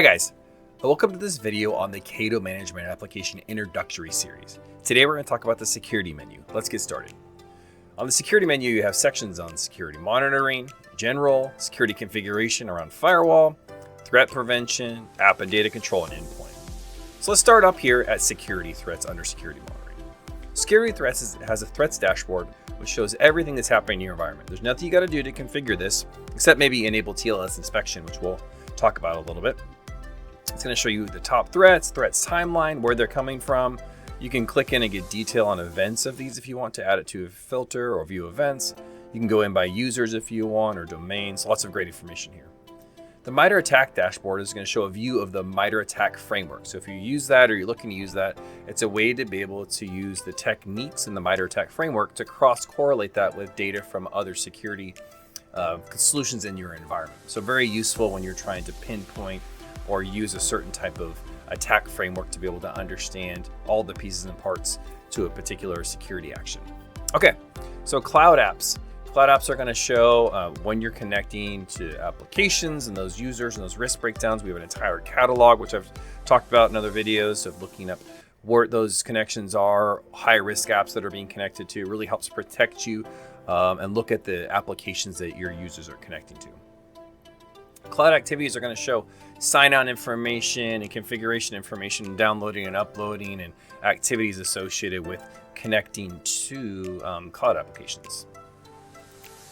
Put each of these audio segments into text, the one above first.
Hi guys, welcome to this video on the Cato Management Application Introductory Series. Today we're going to talk about the security menu. Let's get started. On the security menu, you have sections on security monitoring, general, security configuration around firewall, threat prevention, app and data control, and endpoint. So let's start up here at security threats under security monitoring. Security threats has a threats dashboard which shows everything that's happening in your environment. There's nothing you got to do to configure this, except maybe enable TLS inspection, which we'll talk about a little bit. It's going to show you the top threats timeline, where they're coming from. You can click in and get detail on events of these if you want to add it to a filter or view events. You can go in by users if you want, or domains. Lots of great information here. The MITRE ATT&CK dashboard is going to show a view of the MITRE ATT&CK framework. So if you use that or you're looking to use that, it's a way to be able to use the techniques in the MITRE ATT&CK framework to cross-correlate that with data from other security solutions in your environment. So very useful when you're trying to pinpoint or use a certain type of attack framework to be able to understand all the pieces and parts to a particular security action. Okay, so cloud apps. Cloud apps are going to show when you're connecting to applications and those users and those risk breakdowns. We have an entire catalog, which I've talked about in other videos, of looking up where those connections are, high risk apps that are being connected to. It really helps protect you and look at the applications that your users are connecting to. Cloud activities are going to show sign-on information and configuration information, downloading and uploading, and activities associated with connecting to cloud applications.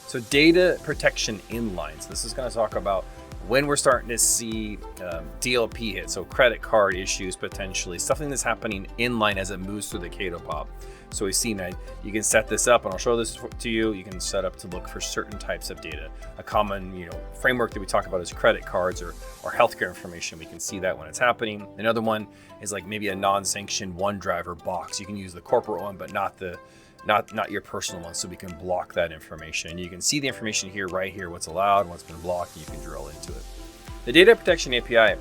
So data protection inline. So this is going to talk about when we're starting to see DLP hit, so credit card issues potentially, something that's happening inline as it moves through the Cato POP. So we've seen that you can set this up, and I'll show this to you. You can set up to look for certain types of data. A common framework that we talk about is credit cards or healthcare information. We can see that when it's happening. Another one is like maybe a non-sanctioned OneDrive or box. You can use the corporate one, but not your personal one, so we can block that information. You can see the information here, right here, what's allowed, what's been blocked, and you can drill into it. The Data Protection API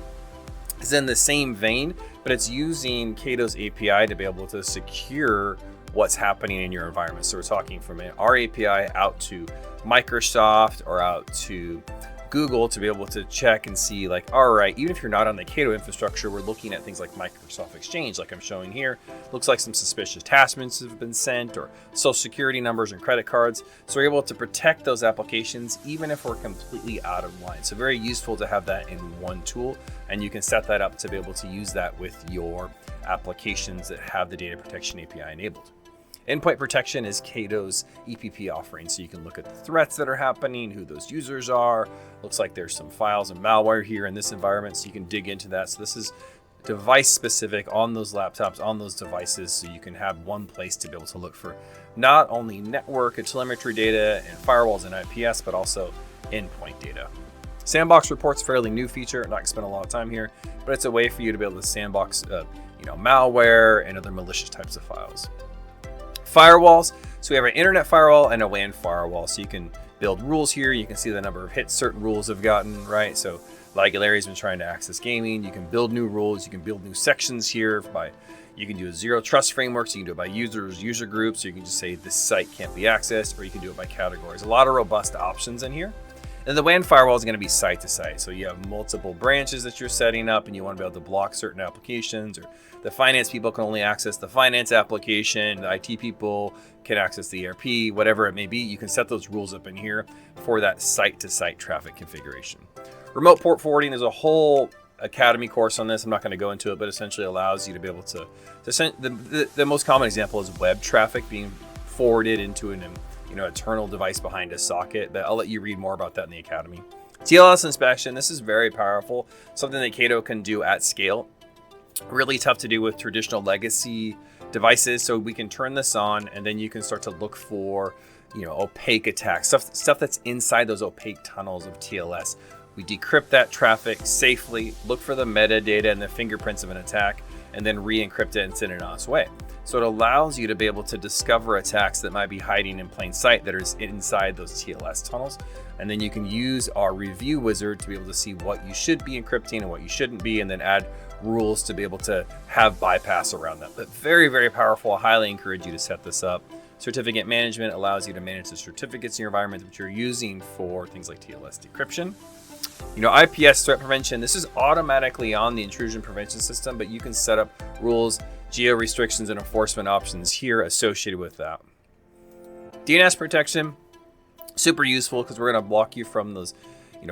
is in the same vein, but it's using Cato's API to be able to secure what's happening in your environment. So we're talking from our API out to Microsoft or out to Google to be able to check and see, like, all right, even if you're not on the Cato infrastructure, we're looking at things like Microsoft Exchange, like I'm showing here. Looks like some suspicious attachments have been sent, or social security numbers and credit cards. So we're able to protect those applications even if we're completely out of line. So very useful to have that in one tool, and you can set that up to be able to use that with your applications that have the Data Protection API enabled. Endpoint protection is Cato's EPP offering, so you can look at the threats that are happening, who those users are. Looks like there's some files and malware here in this environment, so you can dig into that. So this is device specific on those laptops, on those devices, so you can have one place to be able to look for not only network and telemetry data and firewalls and IPS, but also endpoint data. Sandbox reports, fairly new feature. I'm not gonna spend a lot of time here, but it's a way for you to be able to sandbox malware and other malicious types of files. Firewalls. So we have an internet firewall and a WAN firewall. So you can build rules here. You can see the number of hits certain rules have gotten, right? So like Larry's been trying to access gaming. You can build new rules. You can build new sections here you can do a zero trust framework. So you can do it by users, user groups. So you can just say this site can't be accessed, or you can do it by categories. A lot of robust options in here. And the WAN firewall is going to be site to site. So you have multiple branches that you're setting up, and you want to be able to block certain applications, or the finance people can only access the finance application. The IT people can access the ERP, whatever it may be. You can set those rules up in here for that site to site traffic configuration. Remote port forwarding is a whole academy course on this. I'm not going to go into it, but essentially allows you to be able to send the most common example is web traffic being forwarded into an internal device behind a socket, but I'll let you read more about that in the academy. TLS inspection, this is very powerful, something that Cato can do at scale. Really tough to do with traditional legacy devices, so we can turn this on, and then you can start to look for opaque attacks, stuff that's inside those opaque tunnels of TLS. We decrypt that traffic safely, look for the metadata and the fingerprints of an attack, and then re-encrypt it and send it on its way. So it allows you to be able to discover attacks that might be hiding in plain sight that are inside those TLS tunnels. And then you can use our review wizard to be able to see what you should be encrypting and what you shouldn't be, and then add rules to be able to have bypass around that. But very, very powerful. I highly encourage you to set this up. Certificate management allows you to manage the certificates in your environment that you're using for things like TLS decryption. IPS threat prevention, this is automatically on the intrusion prevention system, but you can set up rules, geo restrictions, and enforcement options here associated with that. DNS protection, super useful because we're going to block you from those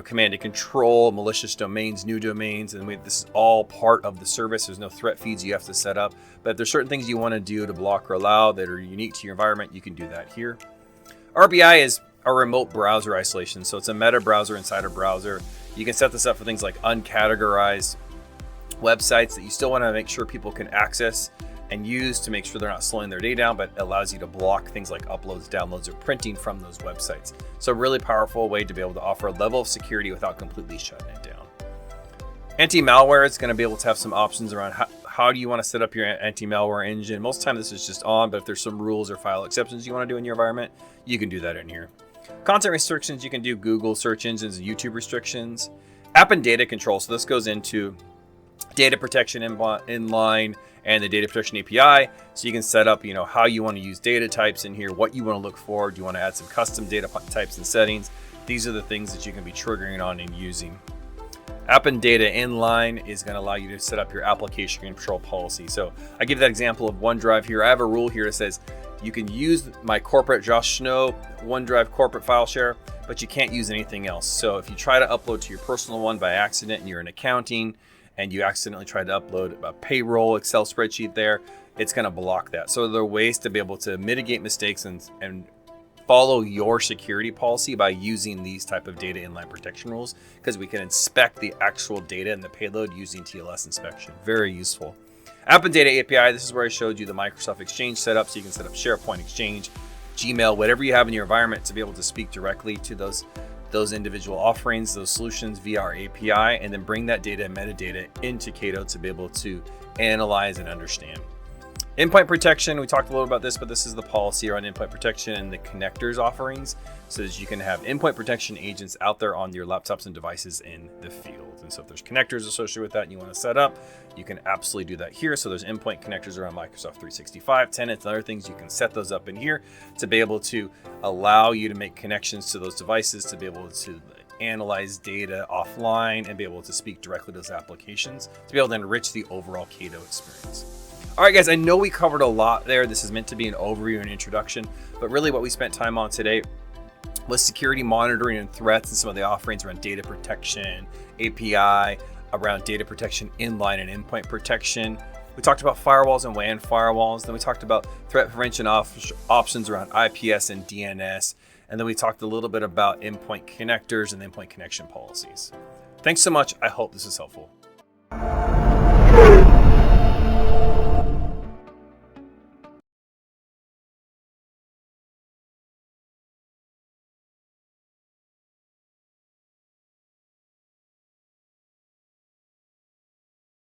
command and control, malicious domains, new domains, and this is all part of the service. There's no threat feeds you have to set up, but if there's certain things you want to do to block or allow that are unique to your environment, you can do that here. RBI is a remote browser isolation, so it's a meta browser inside a browser. You can set this up for things like uncategorized websites that you still want to make sure people can access and use to make sure they're not slowing their data down, but allows you to block things like uploads, downloads, or printing from those websites. So a really powerful way to be able to offer a level of security without completely shutting it down. Anti-Malware is going to be able to have some options around how do you want to set up your anti-malware engine. Most of the time this is just on, but if there's some rules or file exceptions you want to do in your environment, you can do that in here. Content restrictions, you can do Google search engines and YouTube restrictions. App and data control, so this goes into data protection inline and the data protection API. So you can set up, how you want to use data types in here, what you want to look for. Do you want to add some custom data types and settings? These are the things that you can be triggering on and using. App and data inline is going to allow you to set up your application control policy. So I give that example of OneDrive here. I have a rule here that says you can use my corporate Josh Snow OneDrive corporate file share, but you can't use anything else. So if you try to upload to your personal one by accident and you're in accounting and you accidentally try to upload a payroll Excel spreadsheet there, it's going to block that. So there are ways to be able to mitigate mistakes and follow your security policy by using these type of data inline protection rules, because we can inspect the actual data and the payload using TLS inspection. Very useful. App and data API, this is where I showed you the Microsoft Exchange setup, so you can set up SharePoint, Exchange, Gmail, whatever you have in your environment to be able to speak directly to those individual offerings, those solutions via our API, and then bring that data and metadata into Cato to be able to analyze and understand. Endpoint protection, we talked a little about this, but this is the policy around endpoint protection and the connectors offerings, so that you can have endpoint protection agents out there on your laptops and devices in the field. And so if there's connectors associated with that and you want to set up, you can absolutely do that here. So there's endpoint connectors around Microsoft 365, tenants, and other things. You can set those up in here to be able to allow you to make connections to those devices, to be able to analyze data offline and be able to speak directly to those applications, to be able to enrich the overall Cato experience. All right, guys, I know we covered a lot there. This is meant to be an overview and introduction, but really what we spent time on today was security monitoring and threats and some of the offerings around data protection, API, around data protection inline and endpoint protection. We talked about firewalls and WAN firewalls. Then we talked about threat prevention options around IPS and DNS. And then we talked a little bit about endpoint connectors and endpoint connection policies. Thanks so much. I hope this is helpful.